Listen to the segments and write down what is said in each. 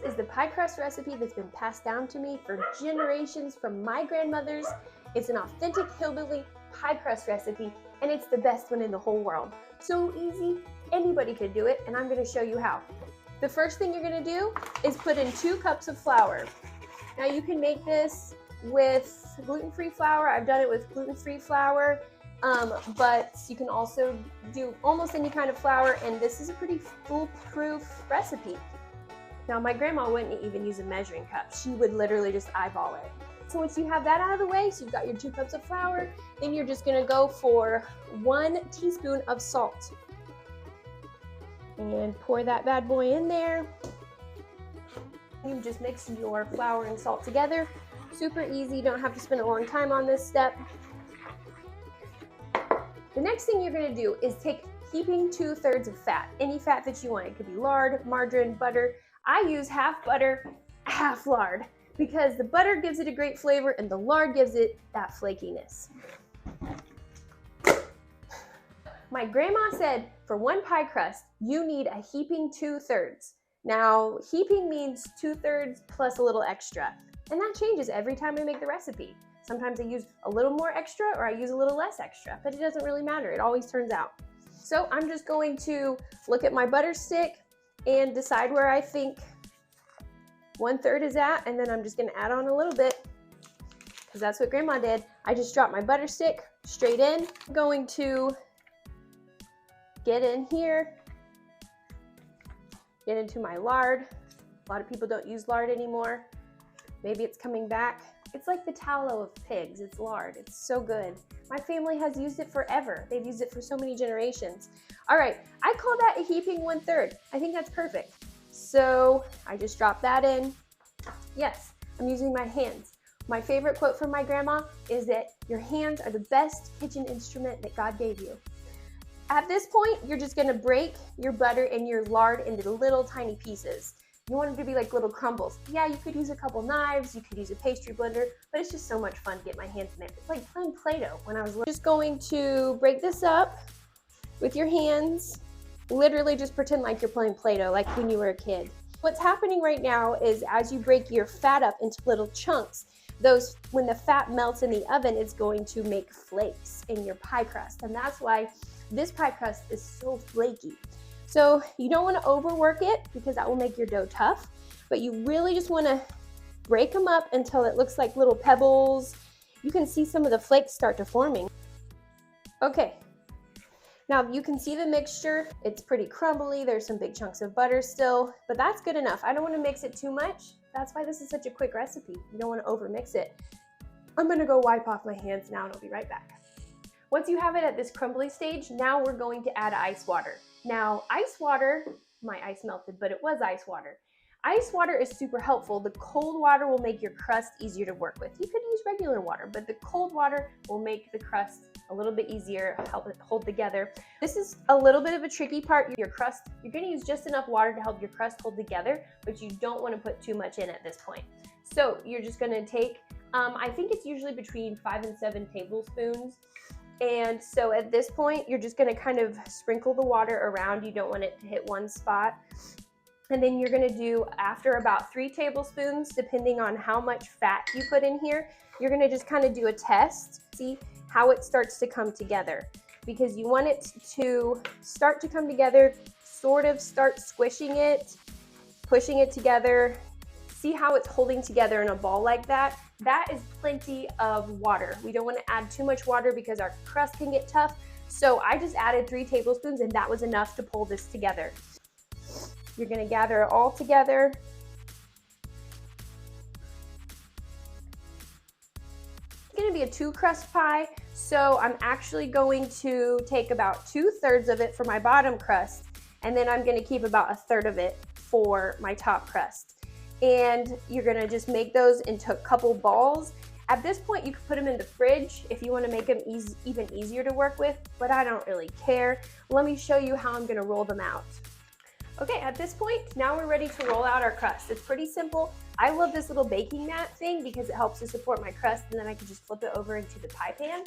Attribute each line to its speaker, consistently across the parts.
Speaker 1: is the pie crust recipe that's been passed down to me for generations from my grandmothers. It's an authentic hillbilly pie crust recipe, and it's the best one in the whole world. So easy, anybody could do it, and I'm going to show you how. The first thing you're going to do is put in 2 cups of flour. Now you can make this with gluten-free flour. I've done it with gluten-free flour, but you can also do almost any kind of flour, and this is a pretty foolproof recipe. Now my grandma wouldn't even use a measuring cup. She would literally just eyeball it. So once you have that out of the way, so you've got your 2 cups of flour, then you're just gonna go for 1 teaspoon of salt. And pour that bad boy in there. You just mix your flour and salt together. Super easy, you don't have to spend a long time on this step. The next thing you're gonna do is take heaping 2/3 of fat, any fat that you want. It could be lard, margarine, butter. I use half butter, half lard, because the butter gives it a great flavor and the lard gives it that flakiness. My grandma said for 1 pie crust, you need a heaping 2/3. Now, heaping means 2/3 plus a little extra, and that changes every time I make the recipe. Sometimes I use a little more extra or I use a little less extra, but it doesn't really matter. It always turns out. So I'm just going to look at my butter stick and decide where I think 1/3 is at, and then I'm just gonna add on a little bit because that's what Grandma did. I just dropped my butter stick straight in. I'm going to get in here, get into my lard. A lot of people don't use lard anymore. Maybe it's coming back. It's like the tallow of pigs. It's lard. It's so good. My family has used it forever. They've used it for so many generations. All right, I call that a heaping 1/3. I think that's perfect. So I just drop that in. Yes, I'm using my hands. My favorite quote from my grandma is that your hands are the best kitchen instrument that God gave you. At this point, you're just gonna break your butter and your lard into little tiny pieces. You want them to be like little crumbles. Yeah, you could use a couple knives, you could use a pastry blender, but it's just so much fun to get my hands in there. It's like playing Play-Doh when I was little. Just going to break this up with your hands. Literally just pretend like you're playing Play-Doh, like when you were a kid. What's happening right now is as you break your fat up into little chunks, when the fat melts in the oven, it's going to make flakes in your pie crust. And that's why this pie crust is so flaky. So you don't want to overwork it because that will make your dough tough, but you really just want to break them up until it looks like little pebbles. You can see some of the flakes start to forming. Okay, now you can see the mixture. It's pretty crumbly. There's some big chunks of butter still, but that's good enough. I don't want to mix it too much. That's why this is such a quick recipe. You don't want to overmix it. I'm going to go wipe off my hands now and I'll be right back. Once you have it at this crumbly stage, now we're going to add ice water. Now, ice water, my ice melted, but it was ice water. Ice water is super helpful. The cold water will make your crust easier to work with. You could use regular water, but the cold water will make the crust a little bit easier, help it hold together. This is a little bit of a tricky part. Your crust, you're gonna use just enough water to help your crust hold together, but you don't wanna put too much in at this point. So you're just gonna take, I think it's usually between 5 and 7 tablespoons. And so at this point, you're just gonna kind of sprinkle the water around. You don't want it to hit one spot. And then you're gonna do, after about 3 tablespoons, depending on how much fat you put in here, you're gonna just kind of do a test, see how it starts to come together. Because you want it to start to come together, sort of start squishing it, pushing it together. See how it's holding together in a ball like that? That is plenty of water. We don't want to add too much water because our crust can get tough. So I just added 3 tablespoons and that was enough to pull this together. You're going to gather it all together. It's going to be a 2 crust pie, so I'm actually going to take about 2/3 of it for my bottom crust, and then I'm going to keep about 1/3 of it for my top crust. And you're gonna just make those into a couple balls. At this point, you can put them in the fridge if you wanna make them even easier to work with, but I don't really care. Let me show you how I'm gonna roll them out. Okay, at this point, now we're ready to roll out our crust. It's pretty simple. I love this little baking mat thing because it helps to support my crust, and then I can just flip it over into the pie pan.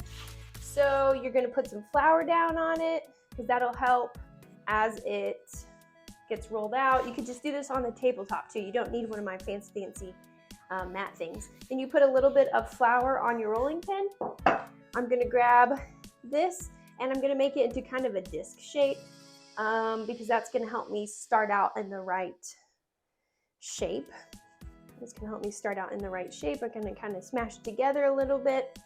Speaker 1: So you're gonna put some flour down on it because that'll help as it gets rolled out. You could just do this on the tabletop too. You don't need one of my fancy mat things. Then you put a little bit of flour on your rolling pin. I'm gonna grab this and I'm gonna make it into kind of a disc shape because that's gonna help me start out in the right shape. It's gonna help me start out in the right shape. I'm gonna kind of smash it together a little bit.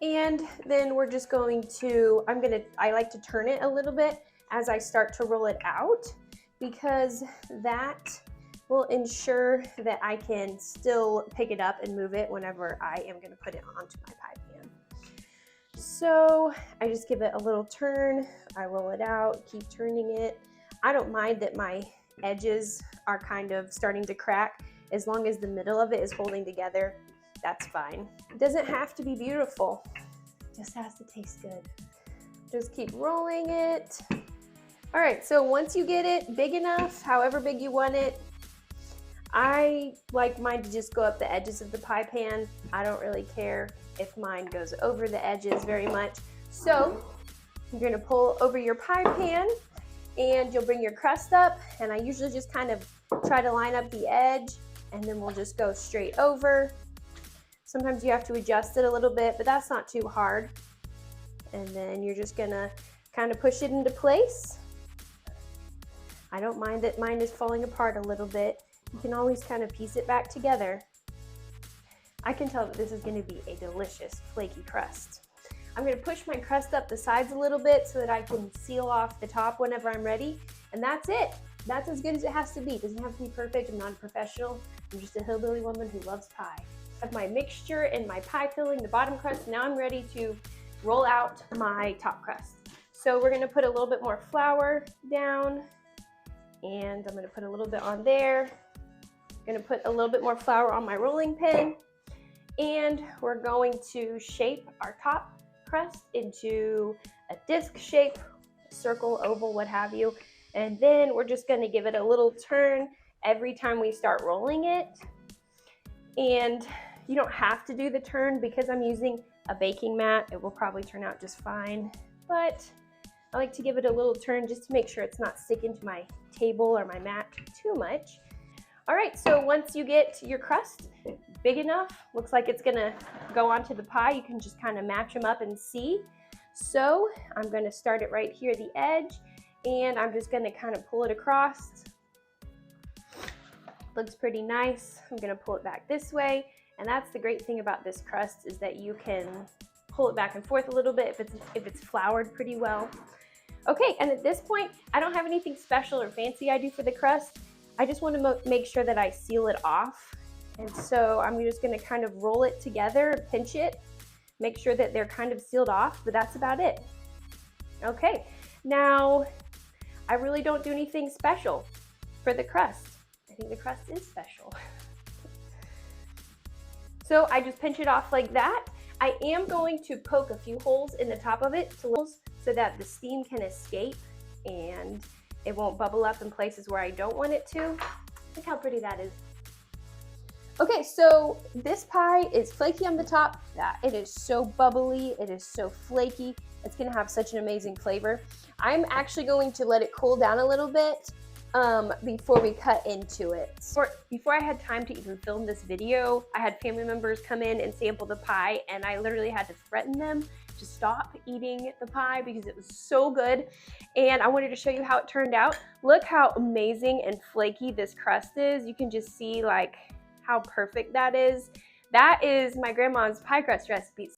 Speaker 1: And then we're just going to, I like to turn it a little bit as I start to roll it out because that will ensure that I can still pick it up and move it whenever I am gonna put it onto my pie pan. So I just give it a little turn, I roll it out, keep turning it. I don't mind that my edges are kind of starting to crack. As long as the middle of it is holding together, that's fine. It doesn't have to be beautiful, it just has to taste good. Just keep rolling it. All right, so once you get it big enough, however big you want it, I like mine to just go up the edges of the pie pan. I don't really care if mine goes over the edges very much. So you're gonna pull over your pie pan and you'll bring your crust up, and I usually just kind of try to line up the edge and then we'll just go straight over. Sometimes you have to adjust it a little bit, but that's not too hard. And then you're just gonna kind of push it into place. I don't mind that mine is falling apart a little bit. You can always kind of piece it back together. I can tell that this is gonna be a delicious flaky crust. I'm gonna push my crust up the sides a little bit so that I can seal off the top whenever I'm ready. And that's it. That's as good as it has to be. It doesn't have to be perfect. I'm not a professional. I'm just a hillbilly woman who loves pie. I have my mixture and my pie filling, the bottom crust. Now I'm ready to roll out my top crust. So we're gonna put a little bit more flour down, and I'm gonna put a little bit on there. I'm gonna put a little bit more flour on my rolling pin, and we're going to shape our top crust into a disc shape, circle, oval, what have you. And then we're just gonna give it a little turn every time we start rolling it. And you don't have to do the turn because I'm using a baking mat. It will probably turn out just fine, but I like to give it a little turn just to make sure it's not sticking to my table or my mat too much. All right, so once you get your crust big enough, looks like it's gonna go onto the pie, you can just kind of match them up and see. So I'm gonna start it right here at the edge, and I'm just gonna kind of pull it across. Looks pretty nice. I'm gonna pull it back this way, and that's the great thing about this crust is that you can pull it back and forth a little bit if it's floured pretty well. Okay, and at this point, I don't have anything special or fancy I do for the crust. I just want to make sure that I seal it off. And so I'm just gonna kind of roll it together, pinch it, make sure that they're kind of sealed off, but that's about it. Okay, now I really don't do anything special for the crust. I think the crust is special. So I just pinch it off like that. I am going to poke a few holes in the top of it so that the steam can escape and it won't bubble up in places where I don't want it to. Look how pretty that is. Okay, so this pie is flaky on the top. It is so bubbly, it is so flaky. It's gonna have such an amazing flavor. I'm actually going to let it cool down a little bit before we cut into it. Before I had time to even film this video, I had family members come in and sample the pie, and I literally had to threaten them to stop eating the pie because it was so good. And I wanted to show you how it turned out. Look how amazing and flaky this crust is. You can just see like how perfect that is. That is my grandma's pie crust recipe.